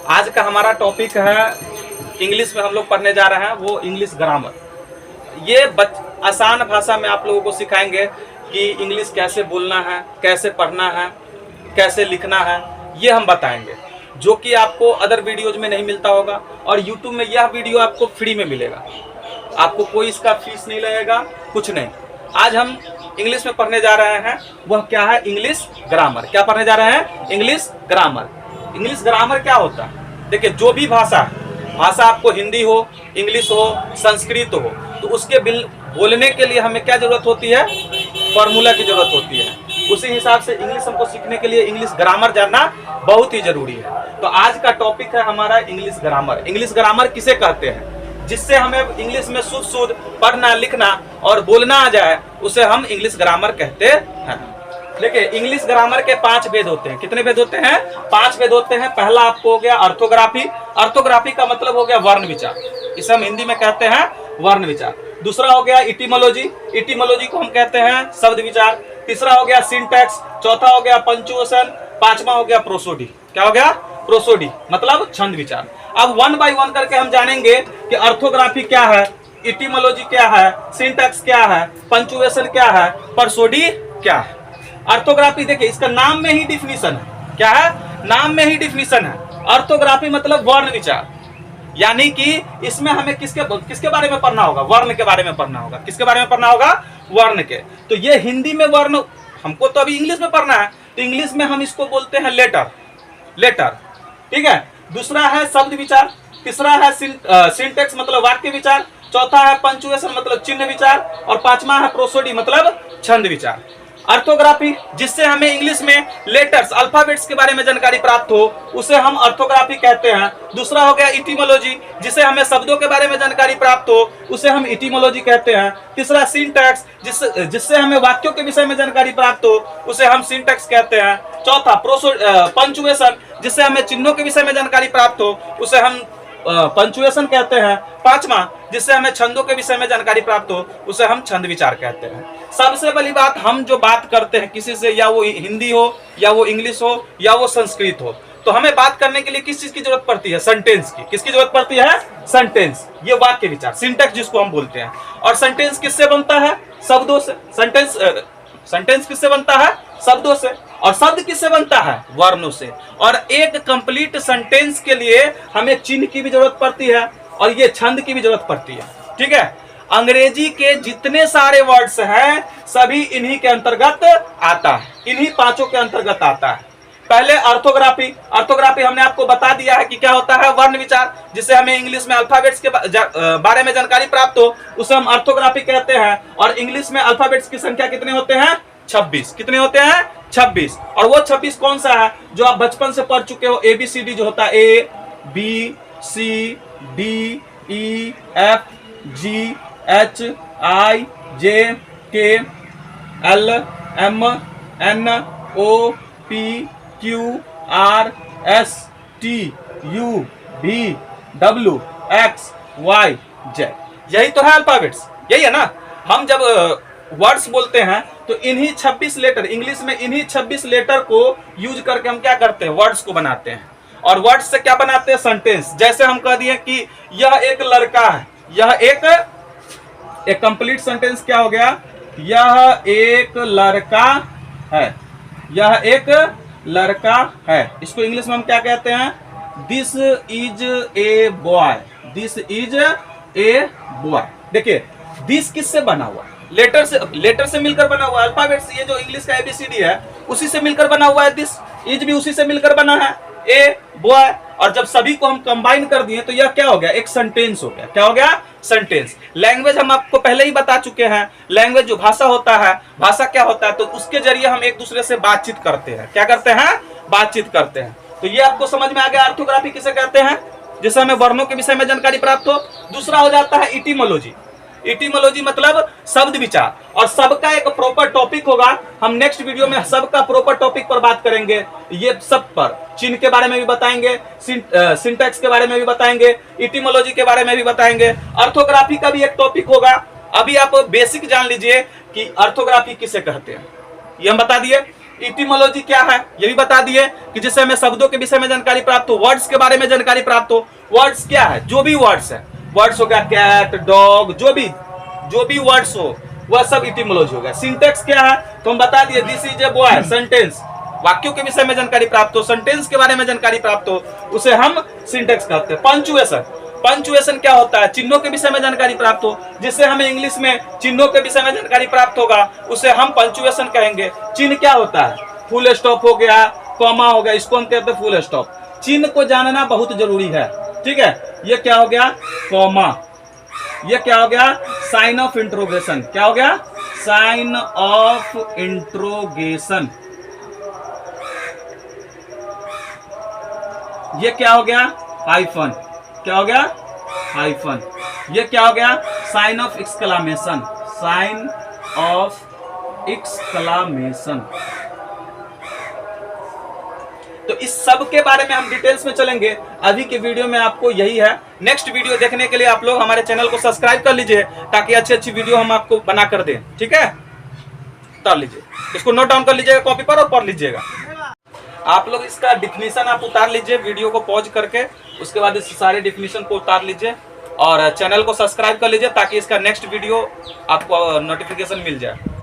आज का हमारा टॉपिक है इंग्लिश में हम लोग पढ़ने जा रहे हैं, वो इंग्लिश ग्रामर। ये आसान भाषा में आप लोगों को सिखाएंगे कि इंग्लिश कैसे बोलना है, कैसे पढ़ना है, कैसे लिखना है, ये हम बताएंगे, जो कि आपको अदर वीडियोज में नहीं मिलता होगा। और यूट्यूब में यह वीडियो आपको फ्री में मिलेगा, आपको कोई इसका फीस नहीं लगेगा, कुछ नहीं। आज हम इंग्लिश में पढ़ने जा रहे हैं, वह क्या है? English grammar. क्या पढ़ने जा रहे हैं? English grammar. इंग्लिश ग्रामर क्या होता है? देखिए, जो भी भाषा आपको हिंदी हो, इंग्लिश हो, संस्कृत हो, तो उसके बोलने के लिए हमें क्या जरूरत होती है? फॉर्मूला की जरूरत होती है। उसी हिसाब से इंग्लिश हमको सीखने के लिए इंग्लिश ग्रामर जानना बहुत ही जरूरी है। तो आज का टॉपिक है हमारा इंग्लिश ग्रामर। इंग्लिश ग्रामर किसे कहते हैं? जिससे हमें इंग्लिश में शुद्ध पढ़ना, लिखना और बोलना आ जाए, उसे हम इंग्लिश ग्रामर कहते हैं। देखिए, इंग्लिश ग्रामर के 5 भेद होते हैं। कितने भेद होते हैं? 5 भेद होते हैं। पहला आपको हो गया ऑर्थोग्राफी। ऑर्थोग्राफी का मतलब हो गया वर्ण विचार, इसे हम हिंदी में कहते हैं वर्ण विचार। दूसरा हो गया इटिमोलॉजी। इटिमोलॉजी को हम कहते हैं शब्द विचार। तीसरा हो गया सिंटैक्स। चौथा हो गया पंक्चुएशन। पांचवा हो गया प्रोसोडी। क्या हो गया? प्रोसोडी मतलब छंद विचार। अब 1 बाय 1 करके हम जानेंगे कि ऑर्थोग्राफी क्या है, इटिमोलॉजी क्या है, सिंटैक्स क्या है, पंक्चुएशन क्या है, प्रोसोडी क्या है। ऑर्थोग्राफी देखिए, इसका नाम में ही डिफिनीशन है। क्या है? नाम में ही डिफिनीशन है। ऑर्थोग्राफी मतलब वर्ण विचार, यानी कि इसमें हमें किसके बारे में पढ़ना होगा? वर्ण के बारे में पढ़ना होगा। किसके बारे में पढ़ना होगा? वर्ण के। तो ये हिंदी में वर्ण, हमको तो अभी इंग्लिश में पढ़ना है, तो इंग्लिश में हम इसको बोलते हैं लेटर। ठीक है। दूसरा है शब्द विचार। तीसरा है सिंटैक्स मतलब वाक्य विचार। चौथा है पंक्चुएशन मतलब चिन्ह विचार। और पांचवा है प्रोसोडी मतलब छंद विचार। ऑर्थोग्राफी, जिससे हमें इंग्लिश में लेटर्स, अल्फाबेट्स के बारे में जानकारी प्राप्त हो, उसे हम ऑर्थोग्राफी कहते हैं। दूसरा हो गया इटिमोलॉजी, जिससे हमें शब्दों के बारे में जानकारी प्राप्त हो, उसे हम इटिमोलॉजी कहते हैं। तीसरा सिंटैक्स, जिससे हमें वाक्यों के विषय में जानकारी प्राप्त हो, उसे हम सिंटैक्स कहते हैं। चौथा पंक्चुएशन, जिससे हमें चिन्हों के विषय में जानकारी प्राप्त हो, उसे हम पंक्चुएशन कहते हैं। पांचवा, जिससे हमें छंदों के विषय में जानकारी प्राप्त हो, उसे हम छंद विचार कहते हैं। सबसे बड़ी बात, हम जो बात करते हैं किसी से, या वो हिंदी हो, या वो इंग्लिश हो, या वो संस्कृत हो, तो हमें बात करने के लिए किस चीज की जरूरत पड़ती है? सेंटेंस की। किसकी जरूरत पड़ती है? सेंटेंस। ये वाक्य विचार, सिंटैक्स जिसको हम बोलते हैं। और सेंटेंस किससे बनता है? शब्दों से। सेंटेंस किससे बनता है? शब्दों से। और शब्द किससे बनता है? वर्णों से। और एक कंप्लीट सेंटेंस के लिए हमें चिन्ह की भी जरूरत पड़ती है, और ये छंद की भी जरूरत पड़ती है। ठीक है। अंग्रेजी के जितने सारे वर्ड्स हैं, सभी इन्हीं के अंतर्गत आता है, इन्हीं 5 के अंतर्गत आता है। पहले ऑर्थोग्राफी हमने आपको बता दिया है कि क्या होता है? वर्ण विचार, जिससे हमें इंग्लिश में अल्फाबेट्स के बारे में जानकारी प्राप्त हो, उसे हम ऑर्थोग्राफी कहते हैं। और इंग्लिश में अल्फाबेट्स की संख्या कितने होते हैं? 26। कितने होते हैं? 26। और वो 26 कौन सा है? जो आप बचपन से पढ़ चुके हो, ABCD जो होता है, ABCDEFGHIJKLMNOPQRSTUVWXYZ। यही तो है अल्फाबेट्स, यही है ना। हम जब वर्ड्स बोलते हैं तो इन्हीं 26 लेटर, इंग्लिश में इन्हीं 26 लेटर को यूज करके हम क्या करते हैं? वर्ड्स को बनाते हैं। और वर्ड्स से क्या बनाते हैं? सेंटेंस। जैसे हम कह दिए कि यह एक लड़का है, यह एक कंप्लीट सेंटेंस क्या हो गया? यह एक लड़का है, यह एक लड़का है। इसको इंग्लिश में हम क्या कहते हैं? This is a boy, this is a boy. देखिए, दिस किससे बना हुआ? लेटर से मिलकर बना हुआ है। अल्फाबेट से, ये जो इंग्लिश का ABCD है, उसी से मिलकर बना हुआ है। दिस इज भी उसी से मिलकर बना है, ए बॉय। और जब सभी को हम कंबाइन कर दिए तो यह क्या हो गया? एक सेंटेंस हो गया। क्या हो गया? सेंटेंस। लैंग्वेज हम आपको पहले ही बता चुके हैं। लैंग्वेज जो भाषा होता है, भाषा क्या होता है? तो उसके जरिए हम एक दूसरे से बातचीत करते हैं। क्या करते हैं? बातचीत करते हैं। तो ये आपको समझ में आ गया ऑर्थोग्राफी किसे कहते हैं, जिससे हमें वर्णों के विषय में जानकारी प्राप्त हो। दूसरा हो जाता है इटिमोलॉजी। इटिमोलॉजी मतलब शब्द विचार, और सबका एक प्रॉपर टॉपिक होगा। हम नेक्स्ट वीडियो में सबका प्रॉपर टॉपिक पर बात करेंगे। ये सब पर चिन्ह के बारे में भी बताएंगे, सिंटैक्स के बारे में भी बताएंगे, इटिमोलॉजी के बारे में भी बताएंगे। ऑर्थोग्राफी का भी एक टॉपिक होगा। अभी आप बेसिक जान लीजिए कि ऑर्थोग्राफी किसे कहते हैं, ये हम बता दिए। इटिमोलॉजी क्या है ये भी बता दिए कि जिससे हमें शब्दों के विषय में जानकारी प्राप्त हो, वर्ड्स के बारे में जानकारी प्राप्त हो। वर्ड्स क्या है, जो भी वर्ड्स है, वर्ड्स हो गया कैट, डॉग, जो भी वर्ड्स हो वह सब इटिमोलॉजी हो गया। सिंटेक्स क्या है तो हम बता दिए, this is a boy, sentence, वाक्यों के विषय में जानकारी प्राप्त हो, सेंटेंस के बारे में जानकारी प्राप्त हो, उसे हम सिंटेक्स कहते हैं। पंचुएशन, पंचुएशन क्या होता है, चिन्हों के विषय में जानकारी प्राप्त हो, जिससे हमें इंग्लिश में चिन्हों के विषय में जानकारी प्राप्त होगा उसे हम पंचुएशन कहेंगे। चिन्ह क्या होता है, फुल स्टॉप हो गया, कॉमा हो गया, इसको हम कहते हैं फुल स्टॉप। चिन्ह को जानना बहुत जरूरी है, ठीक है। ये क्या हो गया, कॉमा। ये क्या हो गया, साइन ऑफ इंट्रोगेशन। क्या हो गया, साइन ऑफ इंट्रोगेशन। ये क्या हो गया, हाइफन। क्या हो गया, हाइफन। ये क्या हो गया, sign of exclamation, sign of exclamation. तो इस सब के बारे में हम डिटेल्स में चलेंगे। अभी के वीडियो में आपको यही है। नेक्स्ट वीडियो देखने के लिए आप लोग हमारे चैनल को सब्सक्राइब कर लीजिए ताकि अच्छी अच्छी वीडियो हम आपको बना कर दें, ठीक है। उतार लीजिए, इसको नोट डाउन कर लीजिएगा कॉपी पर और पढ़ लीजिएगा। आप लोग इसका डिफिनीशन आप उतार लीजिए, वीडियो को पॉज करके उसके बाद इस सारे डिफिनीशन को उतार लीजिए और चैनल को सब्सक्राइब कर लीजिए ताकि इसका नेक्स्ट वीडियो आपको नोटिफिकेशन मिल जाए।